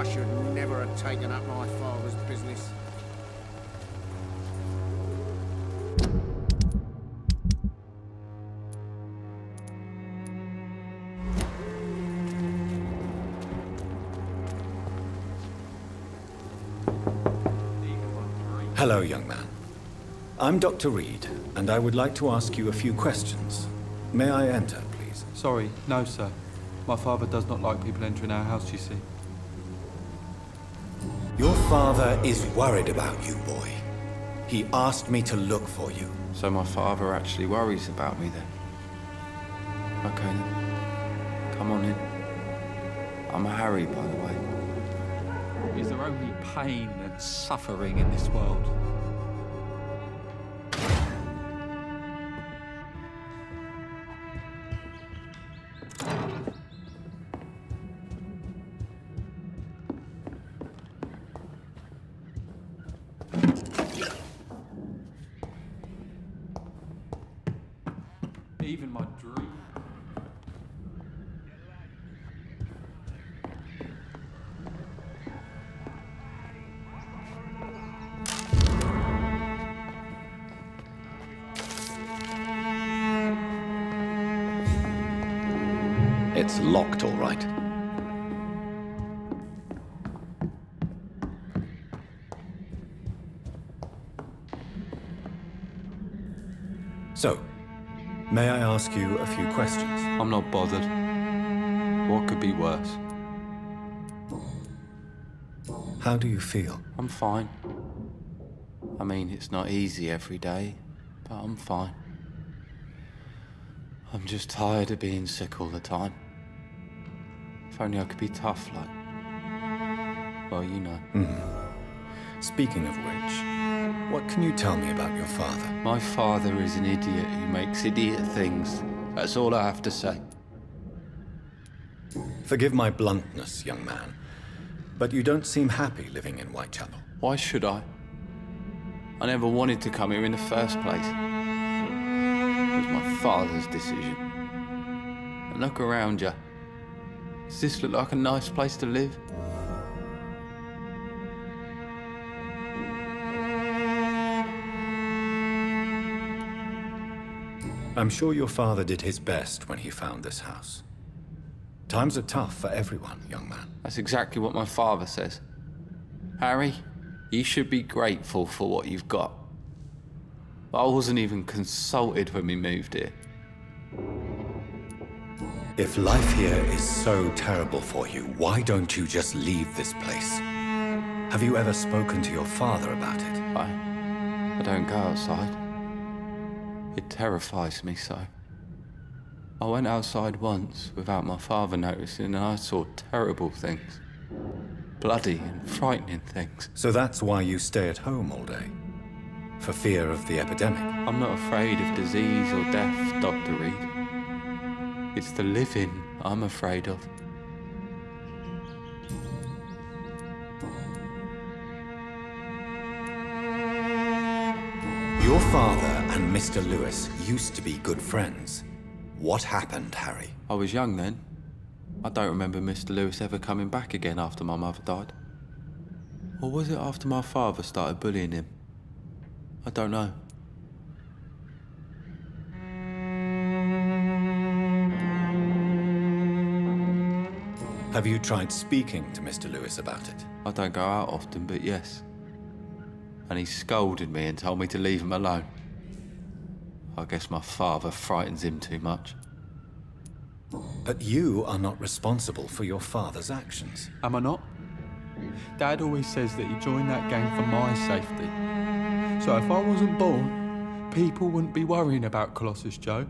I should never have taken up my father's business. Hello, young man. I'm Dr. Reid, and I would like to ask you a few questions. May I enter, please? Sorry, no, sir. My father does not like people entering our house, you see. Your father is worried about you, boy. He asked me to look for you. So my father actually worries about me, then? Okay, then. Come on in. I'm Harry, by the way. Is there only pain and suffering in this world? Even my dream. It's locked, all right. So, may I ask you a few questions? I'm not bothered. What could be worse? How do you feel? I'm fine. I mean, it's not easy every day, but I'm fine. I'm just tired of being sick all the time. If only I could be tough, like... well, you know. Speaking of which, what can you tell me about your father? My father is an idiot who makes idiot things. That's all I have to say. Forgive my bluntness, young man, but you don't seem happy living in Whitechapel. Why should I? I never wanted to come here in the first place. It was my father's decision. And look around you. Does this look like a nice place to live? I'm sure your father did his best when he found this house. Times are tough for everyone, young man. That's exactly what my father says. Harry, you should be grateful for what you've got. I wasn't even consulted when we moved here. If life here is so terrible for you, why don't you just leave this place? Have you ever spoken to your father about it? I don't go outside. It terrifies me so. I went outside once without my father noticing and I saw terrible things. Bloody and frightening things. So that's why you stay at home all day? For fear of the epidemic? I'm not afraid of disease or death, Dr. Reid. It's the living I'm afraid of. Your father and Mr. Lewis used to be good friends. What happened, Harry? I was young then. I don't remember Mr. Lewis ever coming back again after my mother died. Or was it after my father started bullying him? I don't know. Have you tried speaking to Mr. Lewis about it? I don't go out often, but yes. And he scolded me and told me to leave him alone. I guess my father frightens him too much. But you are not responsible for your father's actions. Am I not? Dad always says that he joined that gang for my safety. So if I wasn't born, people wouldn't be worrying about Colossus Joe.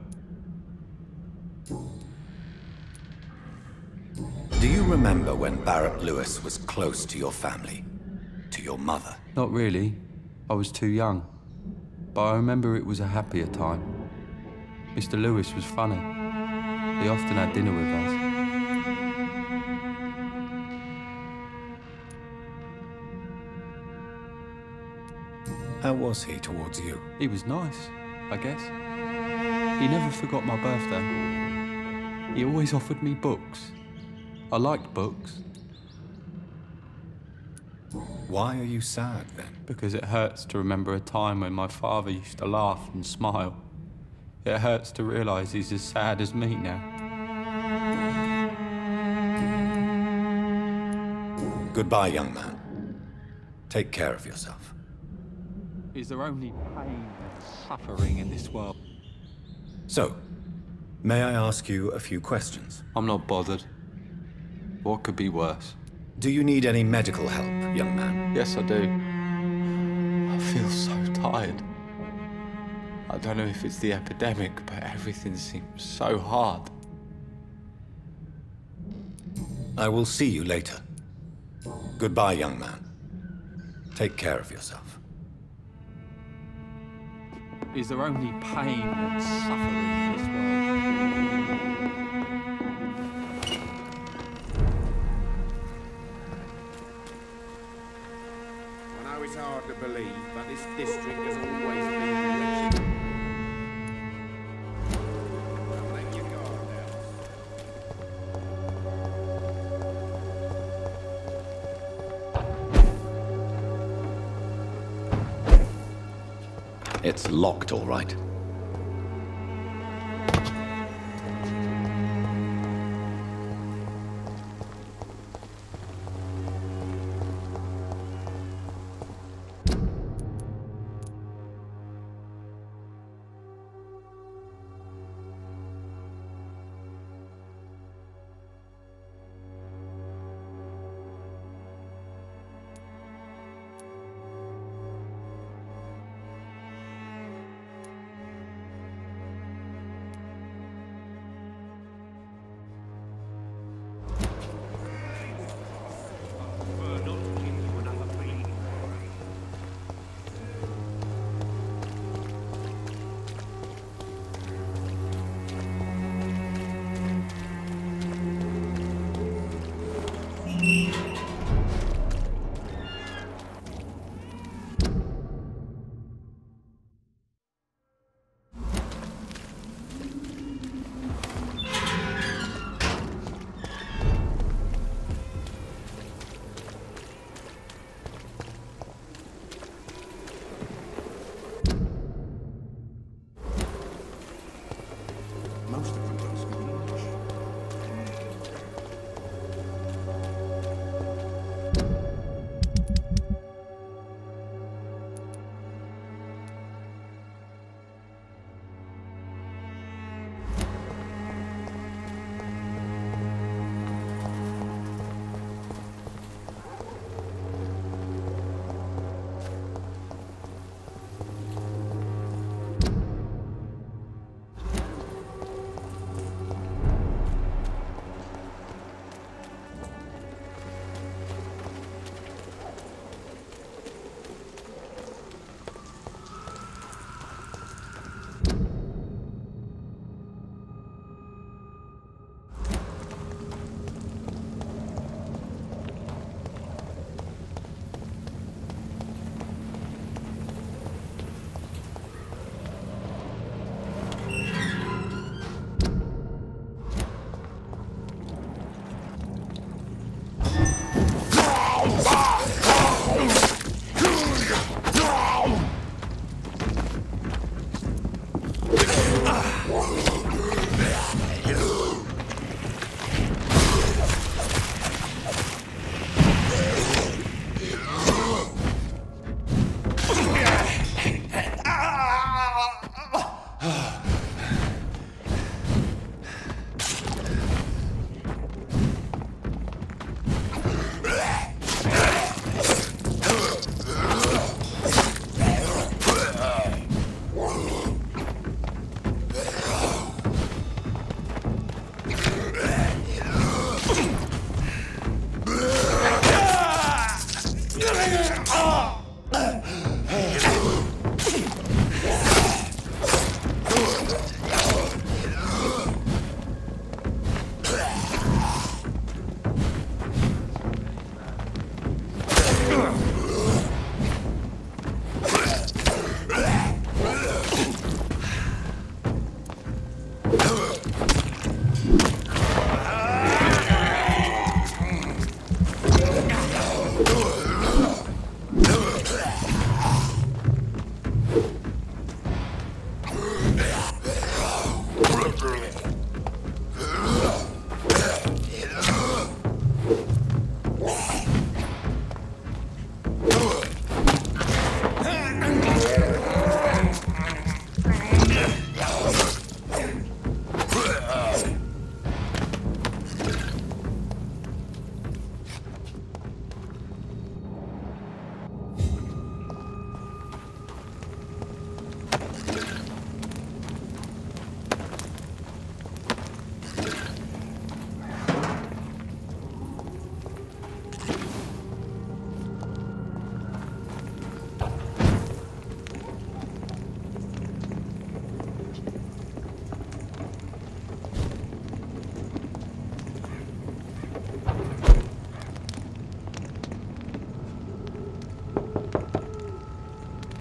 Do you remember when Barrett Lewis was close to your family? To your mother? Not really. I was too young. But I remember it was a happier time. Mr. Lewis was funny. He often had dinner with us. How was he towards you? He was nice, I guess. He never forgot my birthday. He always offered me books. I liked books. Why are you sad, then? Because it hurts to remember a time when my father used to laugh and smile. It hurts to realize he's as sad as me now. Goodbye, young man. Take care of yourself. Is there only pain and suffering in this world? So, may I ask you a few questions? I'm not bothered. What could be worse? Do you need any medical help, young man? Yes, I do. I feel so tired. I don't know if it's the epidemic, but everything seems so hard. I will see you later. Goodbye, young man. Take care of yourself. Is there only pain and suffering in this world? I know it's hard to believe, but this district has always been wretched. Don't let your guard down. It's locked, all right. Most of them don't speak English.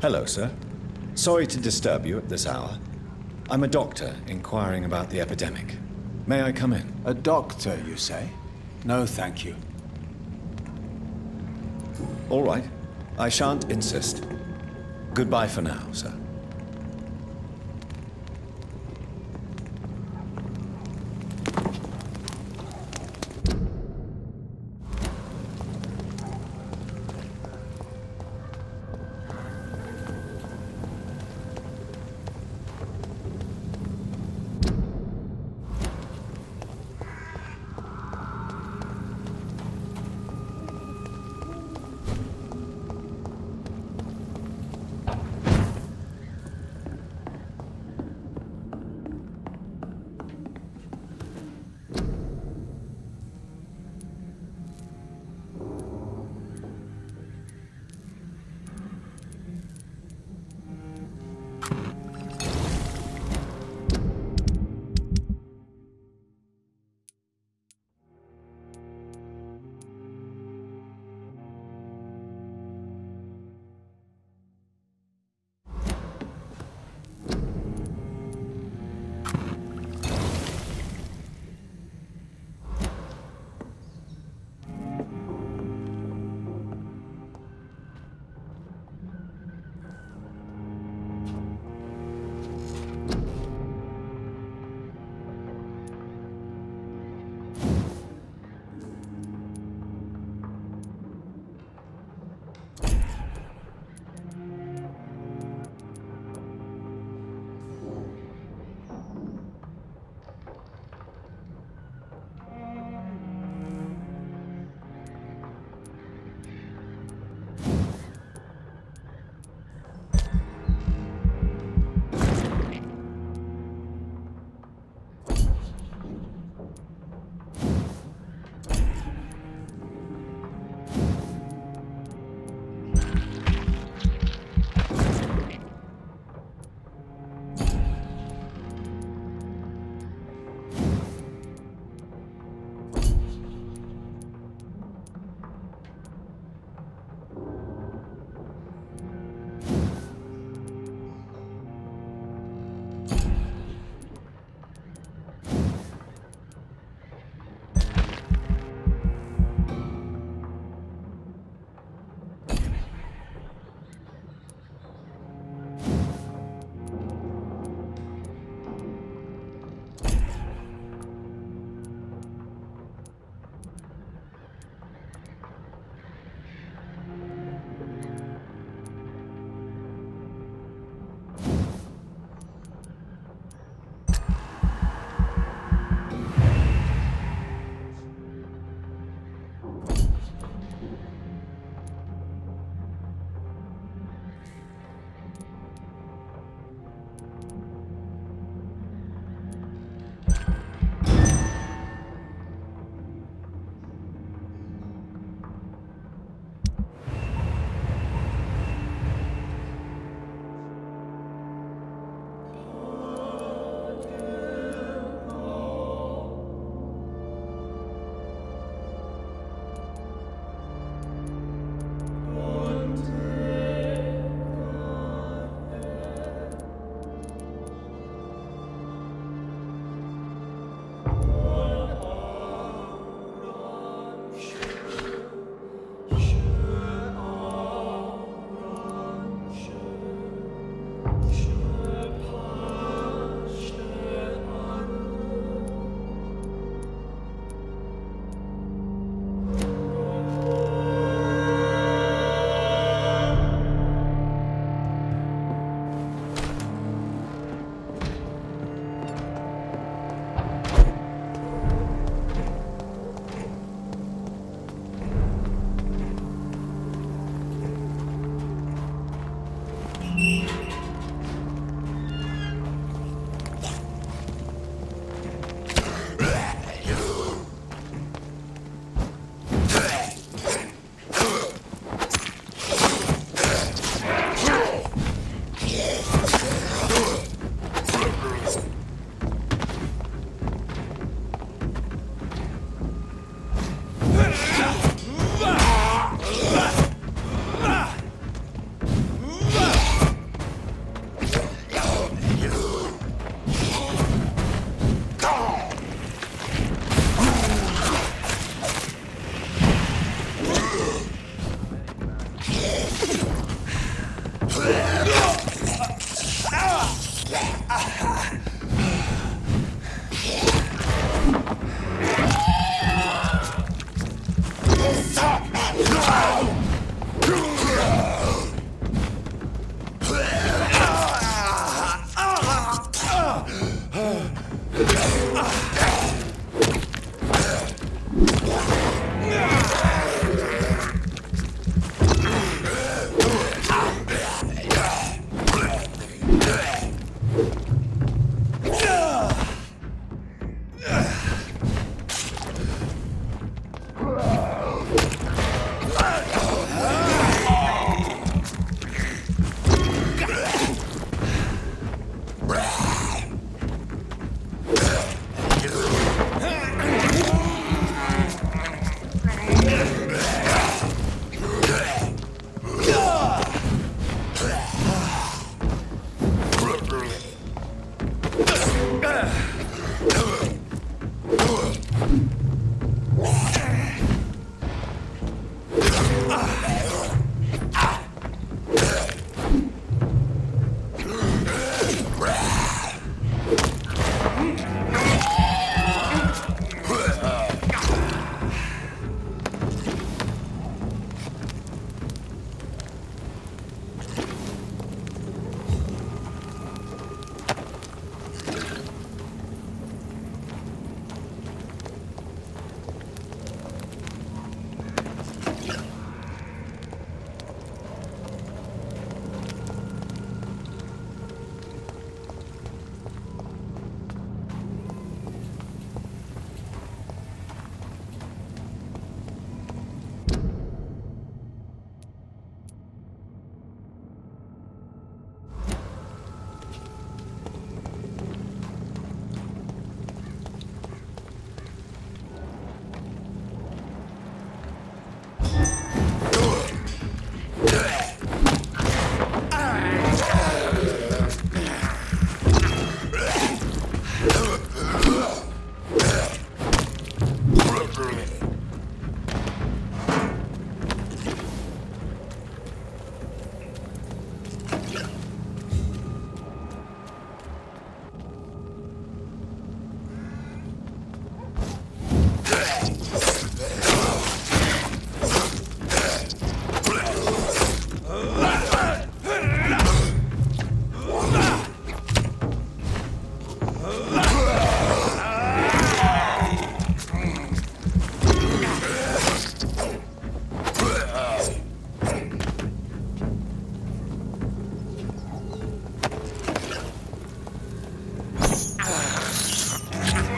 Hello, sir. Sorry to disturb you at this hour. I'm a doctor inquiring about the epidemic. May I come in? A doctor, you say? No, thank you. All right. I shan't insist. Goodbye for now, sir.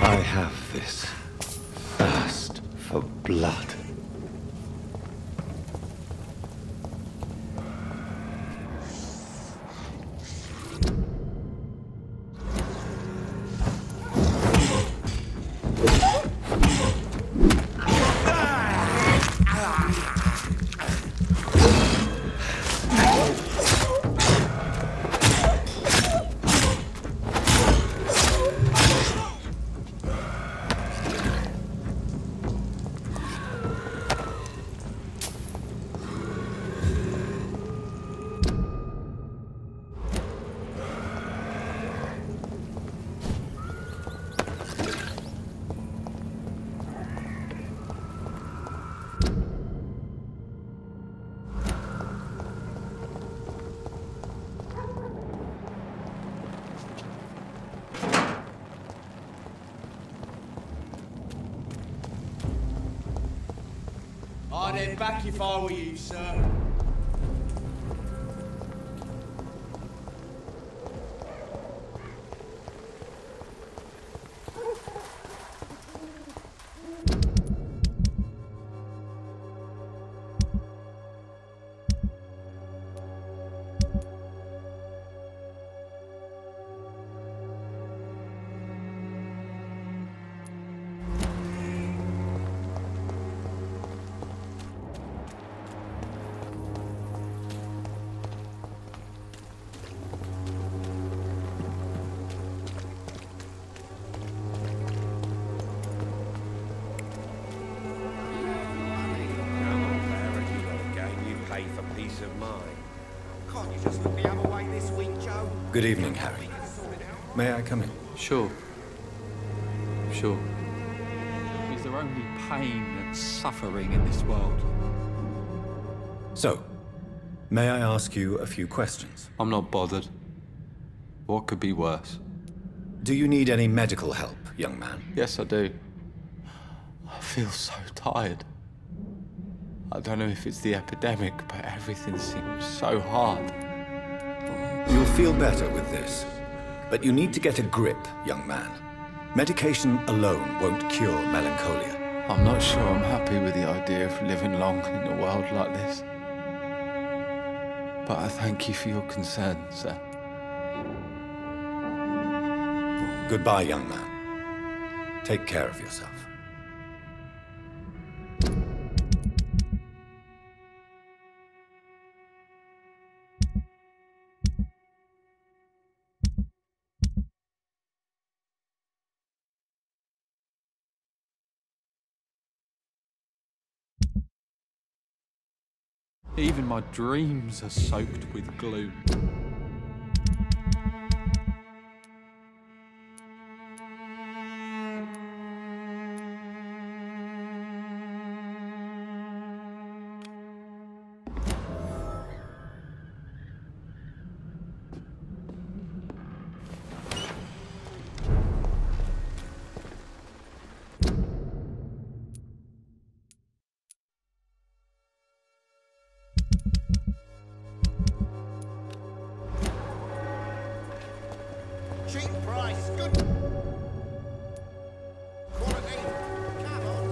I have this thirst for blood. I'd head back if I were you, sir. Good evening, Harry. May I come in? Sure. Sure. Is there only pain and suffering in this world. So, may I ask you a few questions? I'm not bothered. What could be worse? Do you need any medical help, young man? Yes, I do. I feel so tired. I don't know if it's the epidemic, but everything seems so hard. You'll feel better with this. But you need to get a grip, young man. Medication alone won't cure melancholia. I'm not sure I'm happy with the idea of living long in a world like this. But I thank you for your concern, sir. Goodbye, young man. Take care of yourself. Even my dreams are soaked with gloom. Cheap price, good quality. Come on.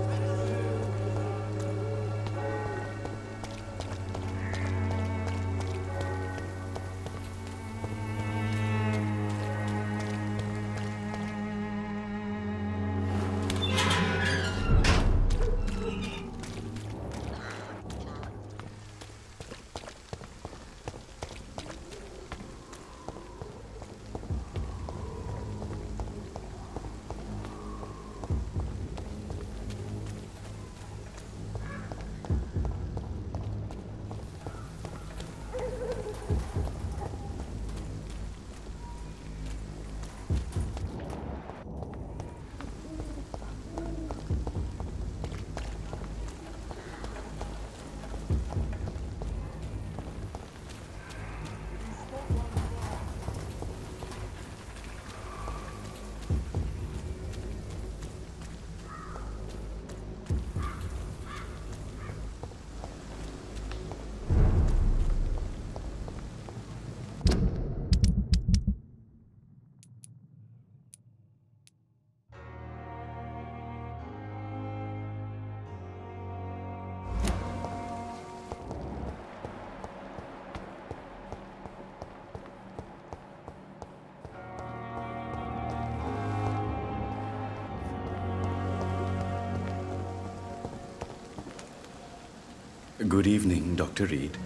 Good evening, Dr. Reid.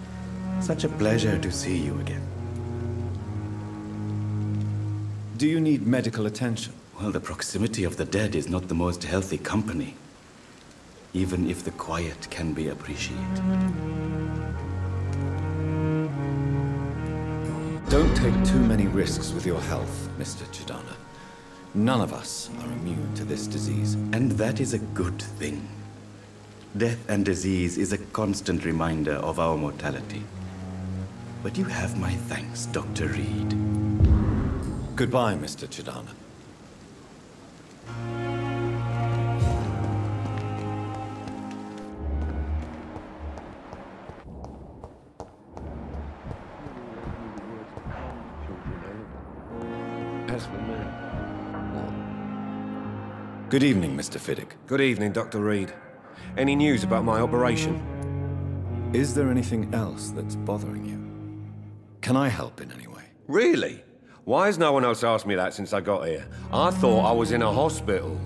Such a pleasure to see you again. Do you need medical attention? Well, the proximity of the dead is not the most healthy company, even if the quiet can be appreciated. Don't take too many risks with your health, Mr. Chidana. None of us are immune to this disease. And that is a good thing. Death and disease is a constant reminder of our mortality. But you have my thanks, Dr. Reid. Goodbye, Mr. Chidana. As for me. Good evening, Mr. Fiddick. Good evening, Dr. Reid. Any news about my operation? Is there anything else that's bothering you? Can I help in any way? Really? Why has no one else asked me that since I got here? I thought I was in a hospital.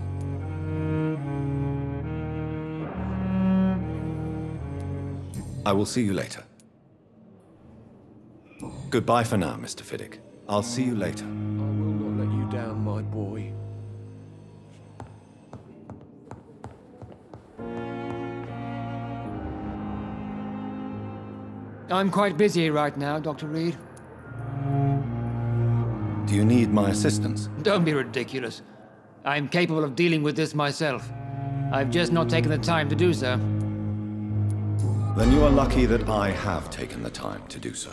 I will see you later. Goodbye for now, Mr. Fiddick. I'll see you later. I will not let you down, my boy. I'm quite busy right now, Dr. Reid. Do you need my assistance? Don't be ridiculous. I'm capable of dealing with this myself. I've just not taken the time to do so. Then you are lucky that I have taken the time to do so.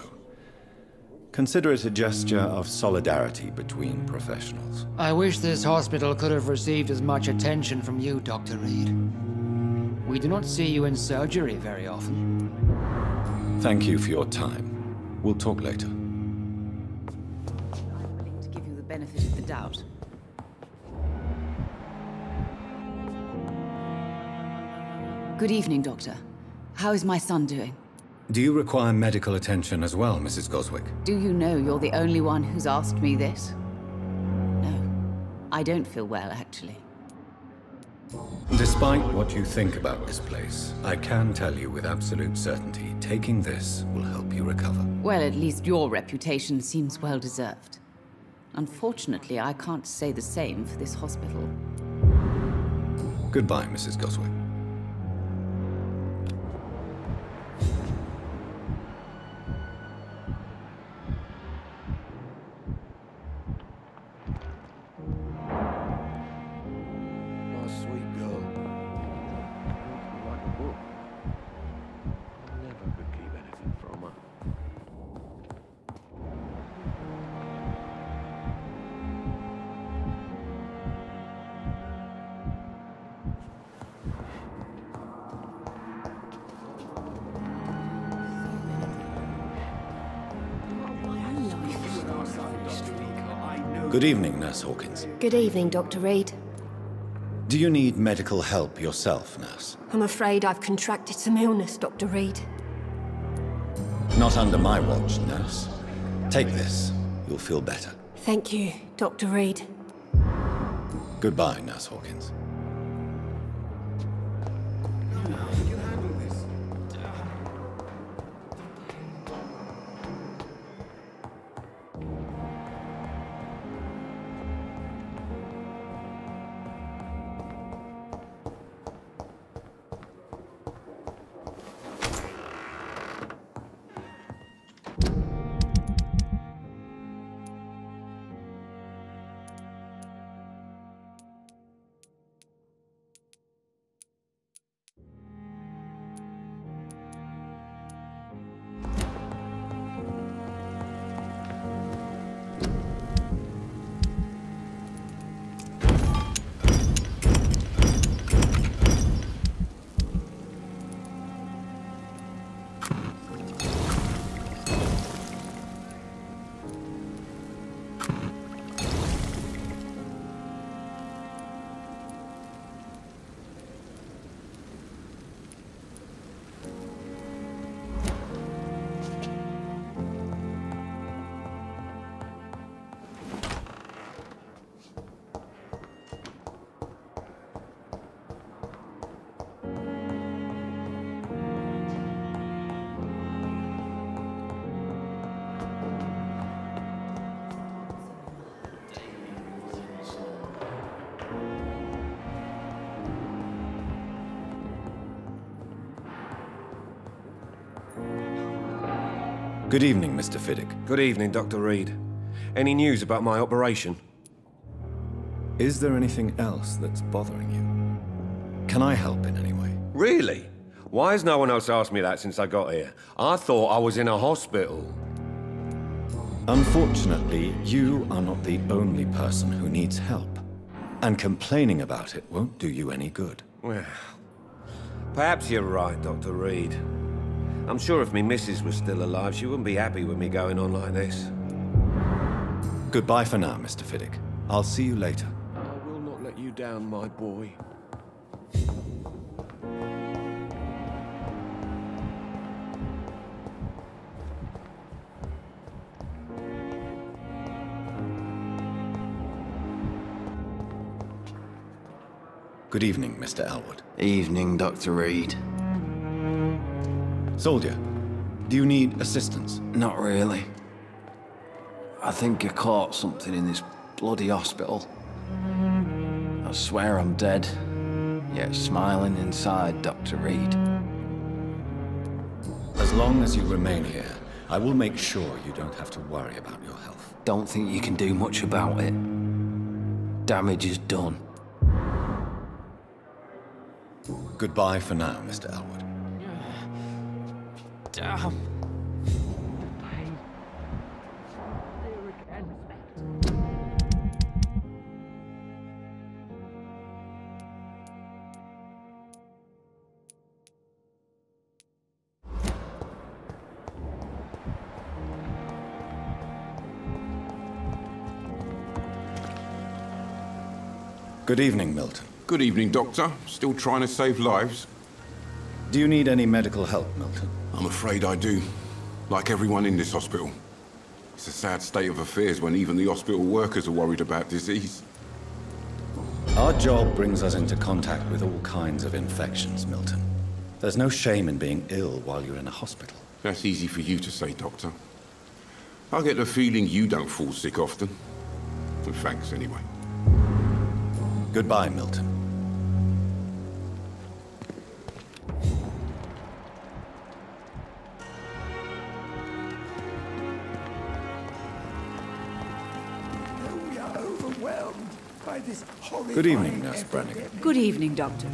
Consider it a gesture of solidarity between professionals. I wish this hospital could have received as much attention from you, Dr. Reid. We do not see you in surgery very often. Thank you for your time. We'll talk later. I'm willing to give you the benefit of the doubt. Good evening, Doctor. How is my son doing? Do you require medical attention as well, Mrs. Goswick? Do you know you're the only one who's asked me this? No, I don't feel well, actually. Despite what you think about this place, I can tell you with absolute certainty, taking this will help you recover. Well, at least your reputation seems well-deserved. Unfortunately, I can't say the same for this hospital. Goodbye, Mrs. Goswick. Good evening, Nurse Hawkins. Good evening, Dr. Reid. Do you need medical help yourself, Nurse? I'm afraid I've contracted some illness, Dr. Reid. Not under my watch, Nurse. Take this. You'll feel better. Thank you, Dr. Reid. Goodbye, Nurse Hawkins. Good evening, Mr. Fiddick. Good evening, Dr. Reid. Any news about my operation? Is there anything else that's bothering you? Can I help in any way? Really? Why has no one else asked me that since I got here? I thought I was in a hospital. Unfortunately, you are not the only person who needs help. And complaining about it won't do you any good. Well, perhaps you're right, Dr. Reid. I'm sure if me missus was still alive, she wouldn't be happy with me going on like this. Goodbye for now, Mr. Fiddick. I'll see you later. I will not let you down, my boy. Good evening, Mr. Elwood. Evening, Dr. Reid. Soldier, do you need assistance? Not really. I think I caught something in this bloody hospital. I swear I'm dead, yet smiling inside, Dr. Reid. As long as you remain here, I will make sure you don't have to worry about your health. Don't think you can do much about it. Damage is done. Goodbye for now, Mr. Elwood. Damn. Good evening, Milton. Good evening, Doctor. Still trying to save lives? Do you need any medical help, Milton? I'm afraid I do. Like everyone in this hospital. It's a sad state of affairs when even the hospital workers are worried about disease. Our job brings us into contact with all kinds of infections, Milton. There's no shame in being ill while you're in a hospital. That's easy for you to say, Doctor. I get the feeling you don't fall sick often. Well, thanks, anyway. Goodbye, Milton. We are overwhelmed by this horrifying... Good evening, Nurse Brannigan. Good evening, Doctor.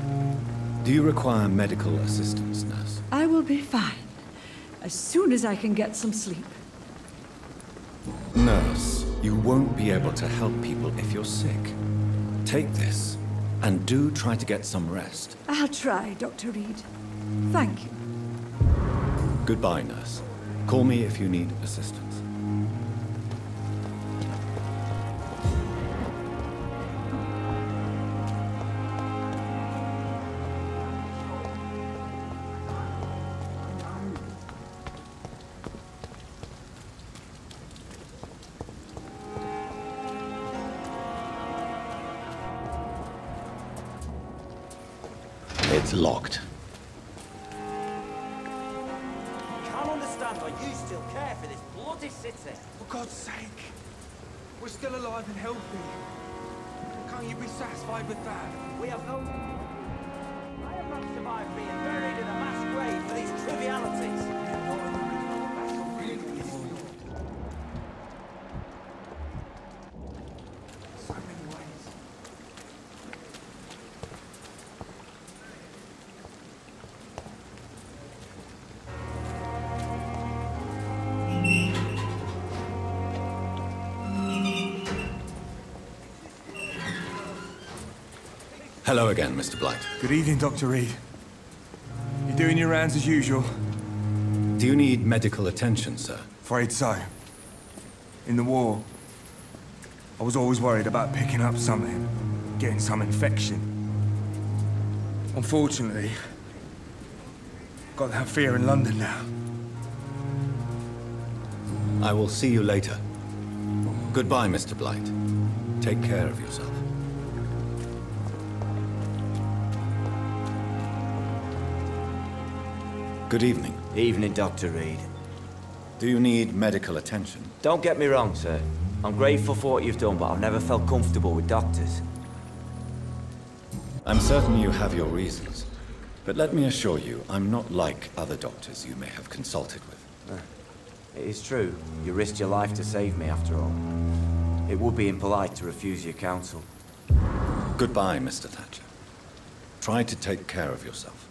Do you require medical assistance, Nurse? I will be fine, as soon as I can get some sleep. Nurse, you won't be able to help people if you're sick. Take this, and do try to get some rest. I'll try, Dr. Reid. Thank you. Goodbye, Nurse. Call me if you need assistance. It's locked. Can't understand why you still care for this bloody city. For God's sake, we're still alive and healthy. Can't you be satisfied with that? We have no... I have not survived being buried in a mass grave for these trivialities. So many ways. Hello again, Mr. Blight. Good evening, Dr. Reid. You doing your rounds as usual? Do you need medical attention, sir? Afraid so. In the war, I was always worried about picking up something, getting some infection. Unfortunately, got that fear in London now. I will see you later. Goodbye, Mr. Blight. Take care of yourself. Good evening. Evening, Dr. Reid. Do you need medical attention? Don't get me wrong, sir. I'm grateful for what you've done, but I've never felt comfortable with doctors. I'm certain you have your reasons. But let me assure you, I'm not like other doctors you may have consulted with. It is true. You risked your life to save me, after all. It would be impolite to refuse your counsel. Goodbye, Mr. Thatcher. Try to take care of yourself.